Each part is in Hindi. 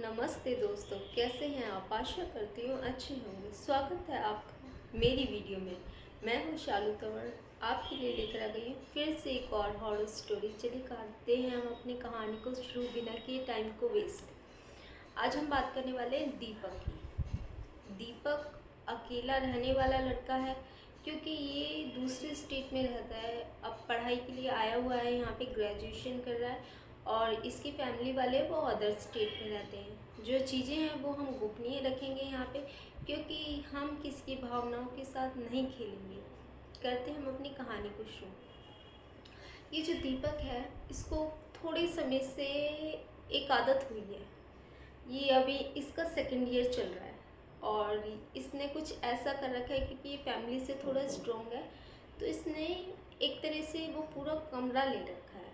नमस्ते दोस्तों, कैसे हैं आप? आशा करती हूँ अच्छे होंगे। स्वागत है आपका मेरी वीडियो में। मैं हूँ शालू तंवर, आपके लिए लेकर आ गई हूँ फिर से एक और हॉरर स्टोरी। चलिए करते हैं हम अपनी कहानी को शुरू बिना किए टाइम को वेस्ट। आज हम बात करने वाले हैं दीपक की। दीपक अकेला रहने वाला लड़का है क्योंकि ये दूसरे स्टेट में रहता है। अब पढ़ाई के लिए आया हुआ है, यहाँ पे ग्रेजुएशन कर रहा है और इसकी फैमिली वाले वो अदर स्टेट में रहते हैं। जो चीज़ें हैं वो हम गोपनीय रखेंगे यहाँ पे, क्योंकि हम किसी की भावनाओं के साथ नहीं खेलेंगे। करते हम अपनी कहानी को शुरू। ये जो दीपक है, इसको थोड़े समय से एक आदत हुई है। ये अभी इसका सेकंड ईयर चल रहा है और इसने कुछ ऐसा कर रखा है क्योंकि ये फैमिली से थोड़ा स्ट्रॉन्ग है, तो इसने एक तरह से वो पूरा कमरा ले रखा है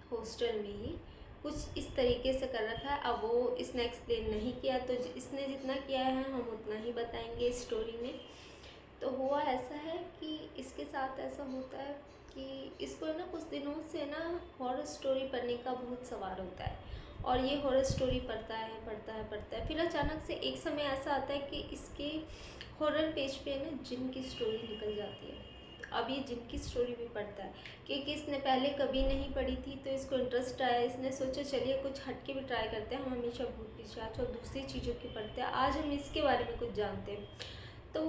हॉस्टल में ही। कुछ इस तरीके से कर रखा है। अब वो इसने एक्सप्लेन नहीं किया, तो इसने जितना किया है हम उतना ही बताएंगे इस स्टोरी में। तो हुआ ऐसा है कि इसके साथ ऐसा होता है कि इसको ना कुछ दिनों से ना हॉरर स्टोरी पढ़ने का बहुत सवार होता है और ये हॉरर स्टोरी पढ़ता है। फिर अचानक से एक समय ऐसा आता है कि इसके हॉरर पेज पे ना जिन की स्टोरी निकल जाती है। अब ये जिन की स्टोरी भी पढ़ता है क्योंकि इसने पहले कभी नहीं पढ़ी थी, तो इसको इंटरेस्ट आया। इसने सोचा चलिए कुछ हटके भी ट्राई करते हैं। हम हमेशा भूत पिशाच और दूसरी चीज़ों की पढ़ते हैं, आज हम इसके बारे में कुछ जानते हैं। तो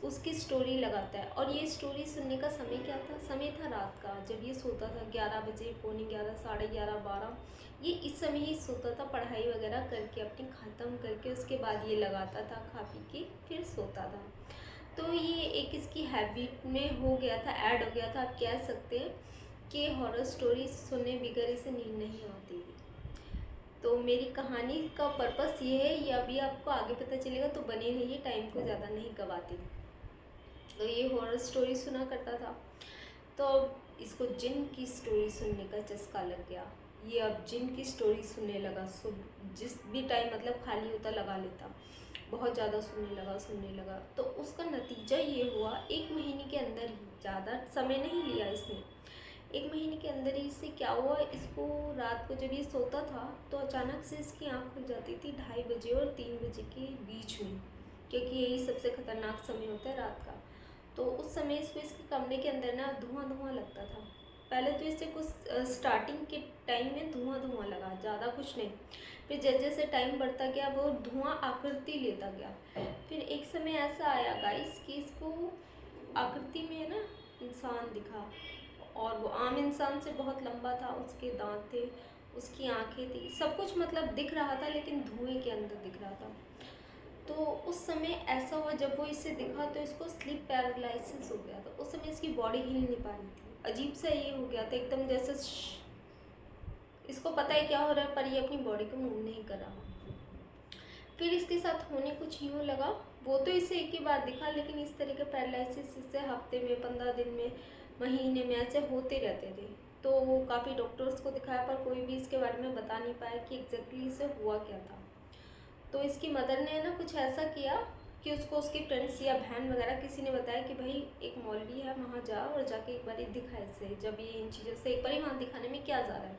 उसकी स्टोरी लगाता है। और ये स्टोरी सुनने का समय क्या था? समय था रात का, जब ये सोता था 11 बजे, पौने 11, साढ़े 11, 12। ये इस समय ही सोता था, पढ़ाई वगैरह करके अपनी ख़त्म करके उसके बाद ये लगाता था, खा पी के फिर सोता था। तो ये एक इसकी हैबिट में हो गया था, ऐड हो गया था। आप कह सकते हैं कि हॉरर स्टोरी सुनने बगैर इसे नींद नहीं आती थी। तो मेरी कहानी का पर्पस ये है, ये अभी आपको आगे पता चलेगा, तो बने रहिए, टाइम को ज़्यादा नहीं गवाती। तो ये हॉरर स्टोरी सुना करता था, तो इसको जिन की स्टोरी सुनने का चस्का लग गया। ये अब जिन की स्टोरी सुनने लगा। जिस भी टाइम मतलब खाली होता लगा लेता, बहुत ज़्यादा सुनने लगा। तो उसका नतीजा ये हुआ, 1 महीने के अंदर ही, ज़्यादा समय नहीं लिया इसने, 1 महीने के अंदर ही इससे क्या हुआ, इसको रात को जब ये सोता था तो अचानक से इसकी आँख खुल जाती थी 2:30 बजे और 3 बजे के बीच में, क्योंकि यही सबसे ख़तरनाक समय होता है रात का। तो उस समय इसको इसके कमरे के अंदर ना धुआं धुआं लगता था। पहले तो इससे कुछ स्टार्टिंग के टाइम में धुआं धुआं लगा, ज़्यादा कुछ नहीं। फिर जैसे जैसे टाइम बढ़ता गया वो धुआं आकृति लेता गया। फिर एक समय ऐसा आया गाइस कि इसको आकृति में ना इंसान दिखा, और वो आम इंसान से बहुत लंबा था। उसके दांत थे, उसकी आंखें थी, सब कुछ मतलब दिख रहा था, लेकिन धुएं के अंदर दिख रहा था। तो उस समय ऐसा हुआ, जब वो इससे दिखा तो इसको स्लीप पैरालिसिस हो गया था। उस समय इसकी बॉडी हिल नहीं पा रही थी, अजीब सा ये हो गया था एकदम, जैसे इसको पता है क्या हो रहा है पर ये अपनी बॉडी को मूव नहीं कर रहा। फिर इसके साथ होने कुछ यूँ लगा, वो तो इसे एक ही बार दिखा, लेकिन इस तरह के पैरालिसिस इससे हफ्ते में, 15 दिन में, महीने में ऐसे होते रहते थे। तो वो काफ़ी डॉक्टर्स को दिखाया पर कोई भी इसके बारे में बता नहीं पाया कि एग्जैक्टली इसे हुआ क्या था। तो इसकी मदर ने ना कुछ ऐसा किया कि उसको उसके फ्रेंड्स या बहन वगैरह किसी ने बताया कि भाई एक मौलवी है, वहाँ जा और जाके एक बार दिखा इसे। जब ये इन चीज़ों से, एक बार वहाँ दिखाने में क्या जा रहा है,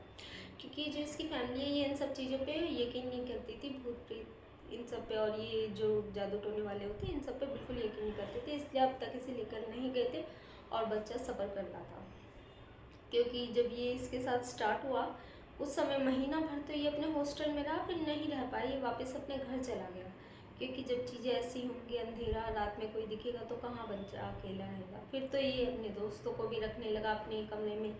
क्योंकि जो इसकी फैमिली है ये इन सब चीज़ों पे यकीन नहीं करती थी, भूत प्रेत इन सब पे, और ये जो जादू टोने वाले होते हैं इन सब पे बिल्कुल यकीन नहीं करते थे। इसलिए अब तक इसे लेकर नहीं गए थे और बच्चा सफ़र कर रहा था। क्योंकि जब ये इसके साथ स्टार्ट हुआ उस समय महीना भर तो ये अपने हॉस्टल में रहा, फिर नहीं रह पाई, ये वापस अपने घर चला गया। क्योंकि जब चीज़ें ऐसी होंगी, अंधेरा, रात में कोई दिखेगा तो कहाँ बच्चा अकेला रहेगा। फिर तो ये अपने दोस्तों को भी रखने लगा अपने कमरे में।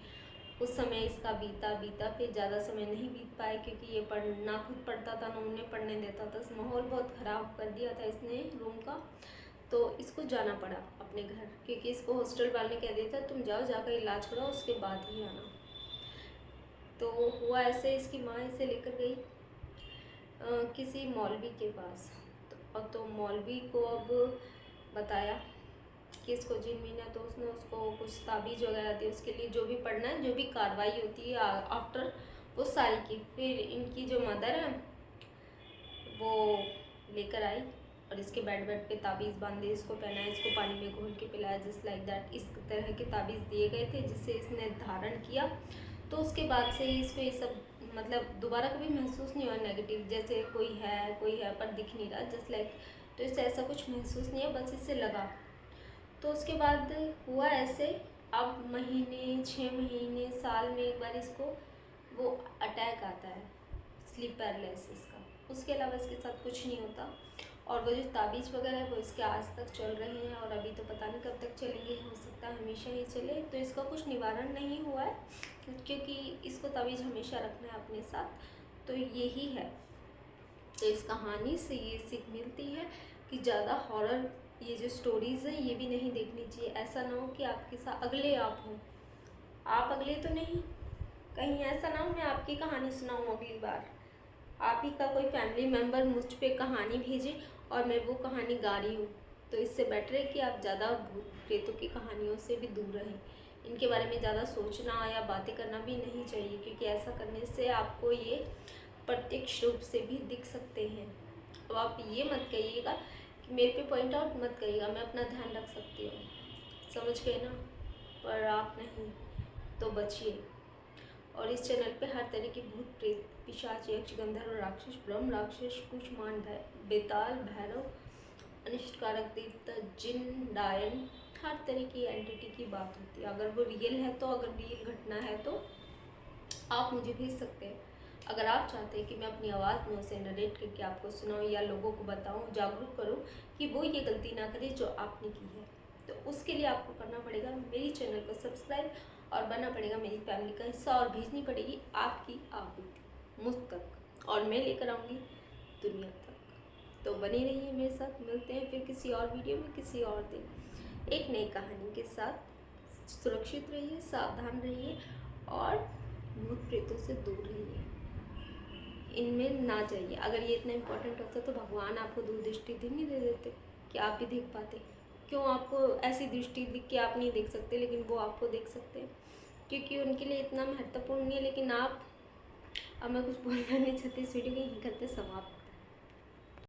उस समय इसका बीता फिर ज़्यादा समय नहीं बीत पाया, क्योंकि ये ना खुद पढ़ता था ना उन्हें पढ़ने देता था। माहौल बहुत ख़राब कर दिया था इसने रूम का। तो इसको जाना पड़ा अपने घर, क्योंकि इसको हॉस्टल वाले ने कह दिया था तुम जाओ, जाकर इलाज कराओ, उसके बाद ही आना। तो हुआ ऐसे, इसकी माँ इसे लेकर गई किसी मौलवी के पास। तो मौलवी को अब बताया कि इसको जिन मीन है, तो उसने उसको कुछ ताबीज़ वगैरह दी, उसके लिए जो भी पढ़ना है, जो भी कार्रवाई होती है आफ्टर, वो सारी की। फिर इनकी जो मदर है वो लेकर आई और इसके बेड पे ताबीज़ बांधे, इसको पहनाया, इसको पानी में घोल के पिलाया, जस्ट लाइक दैट। इस तरह के ताबीज़ दिए गए थे जिससे इसने धारण किया। तो उसके बाद से ही इसको ये सब मतलब दोबारा कभी महसूस नहीं हुआ नेगेटिव, जैसे कोई है पर दिख नहीं रहा, जस्ट लाइक। तो इससे ऐसा कुछ महसूस नहीं है, बस इससे लगा। तो उसके बाद हुआ ऐसे, अब महीने 6 महीने साल में एक बार इसको वो अटैक आता है स्लीप पैरालिसिस का। उसके अलावा इसके साथ कुछ नहीं होता। और वो जो ताबीज़ वगैरह है वो इसके आज तक चल रहे हैं, और अभी तो पता नहीं कब तक चलेंगे, हो सकता है हमेशा ही चले। तो इसका कुछ निवारण नहीं हुआ है, क्योंकि इसको ताबीज़ हमेशा रखना है अपने साथ। तो यही है। तो इस कहानी से ये सीख मिलती है कि ज़्यादा हॉरर ये जो स्टोरीज़ हैं ये भी नहीं देखनी चाहिए। ऐसा ना हो कि आपके साथ अगले आप हों, आप अगले तो नहीं, कहीं ऐसा ना हो मैं आपकी कहानी सुनाऊँ अगली बार, आप ही का कोई फैमिली मेम्बर मुझ पे कहानी भेजे और मैं वो कहानी गा रही हूँ। तो इससे बेटर है कि आप ज़्यादा भूत प्रेतों की कहानियों से भी दूर रहें। इनके बारे में ज़्यादा सोचना या बातें करना भी नहीं चाहिए, क्योंकि ऐसा करने से आपको ये प्रत्यक्ष रूप से भी दिख सकते हैं। तो आप ये मत कहिएगा कि मेरे पे पॉइंट आउट मत करिएगा, मैं अपना ध्यान रख सकती हूँ, समझ गए ना। पर आप नहीं, तो बचिए। और इस चैनल पे हर तरह की भूत प्रेत पिशाच यक्ष गंधर्व राक्षस ब्रह्म राक्षस कुष्मांड बेताल भैरव अनिष्टकारक देवता जिन डायन हर तरह की एंटिटी की बात होती है। अगर वो रियल है तो, अगर रियल घटना है तो आप मुझे भेज सकते हैं। अगर आप चाहते हैं कि मैं अपनी आवाज़ में उसे नरेट करके आपको सुनाऊँ या लोगों को बताऊँ, जागरूक करूँ कि वो ये गलती ना करे जो आपने की है, तो उसके लिए आपको करना पड़ेगा मेरी चैनल को सब्सक्राइब और बनना पड़ेगा मेरी फैमिली का हिस्सा, और भेजनी पड़ेगी आपकी आहुति मुझ तक, और मैं लेकर आऊँगी दुनिया तक। तो बने रहिए मेरे साथ, मिलते हैं फिर किसी और वीडियो में किसी और दिन एक नई कहानी के साथ। सुरक्षित रहिए, सावधान रहिए और भूत प्रेतों से दूर रहिए, इनमें ना जाइए। अगर ये इतना इम्पोर्टेंट होता तो भगवान आपको दूरदृष्टि नहीं दे देते कि आप भी देख पाते। क्यों आपको ऐसी दृष्टि दिख के आप नहीं देख सकते, लेकिन वो आपको देख सकते हैं, क्योंकि उनके लिए इतना महत्वपूर्ण नहीं है। लेकिन आप, अब मैं कुछ बोलना नहीं चाहती, इस वीडियो को यहीं करते समाप्त।